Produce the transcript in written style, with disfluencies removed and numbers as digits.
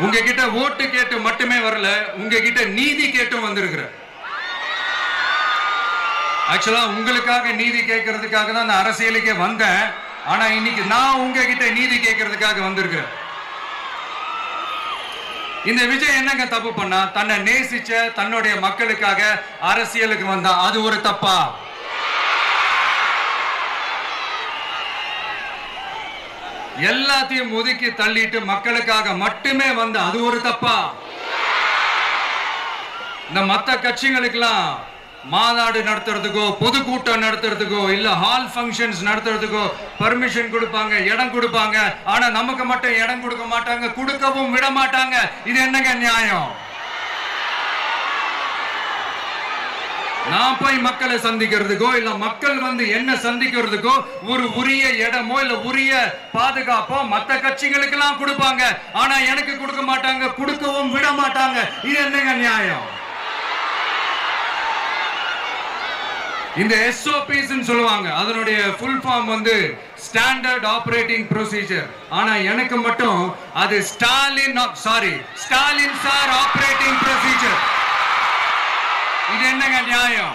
உங்ககிட்ட ஓட்டு கேட்டு மட்டுமே வரல, உங்ககிட்ட நீதி கேட்டும் வந்திருக்கிற. ஆக்சுவலா உங்களுக்காக நீதி கேட்கறதுக்காக தான் நான் அரசியலுக்கே வந்தேன். ஆனா இன்னைக்கு நான் உங்ககிட்ட நீதி கேட்கறதுக்காக வந்திருக்கிறேன். இந்த விஜய் என்னங்க தப்பு பண்ணா? தன்னை நேசிச்ச தன்னுடைய மக்களுக்காக அரசியலுக்கு வந்தா அது ஒரு தப்பா? எல்லாத்தையும் ஒதுக்கி தள்ளிட்டு மக்களுக்காக மட்டுமே வந்த அது ஒரு தப்பா? இந்த மத்த கட்சிகளுக்கெல்லாம் மாநாடு நடத்துறதுக்கோ பொதுக்கூட்டம் நடத்துறதுக்கோ இல்ல ஹால் ஃபங்க்ஷன்ஸ் நடத்துறதுக்கோ பர்மிஷன் கொடுப்பாங்க, இடம் கொடுப்பாங்க. ஆனா நமக்கு மட்டும் இடம் கொடுக்க மாட்டாங்க, கொடுக்கவும் விட மாட்டாங்க. இது என்னங்க நியாயம்? நான் போய் மக்களை சந்திக்கிறதுக்கோ இல்ல மக்கள் வந்து என்ன சந்திக்கிறதுக்கோ ஒரு உரிய இடமோ இல்ல உரிய பாதுகாப்போ மத்த கட்சிகளுக்கு எல்லாம் கொடுப்பாங்க. ஆனா எனக்கு கொடுக்க மாட்டாங்க, கொடுக்கவும் விட மாட்டாங்க. இது என்னங்க நியாயம்? இந்த SOPs சொல்லுவாங்க, அதனுடைய ஃபுல் ஃபார்ம் வந்து ஸ்டாண்டர்ட் ஆபரேட்டிங் ப்ரொசீஜர். ஆனா எனக்கு மட்டும் அது ஸ்டாலின் சார் ஆபரேட்டிங் ப்ரொசீஜர். இது என்னங்க நியாயம்?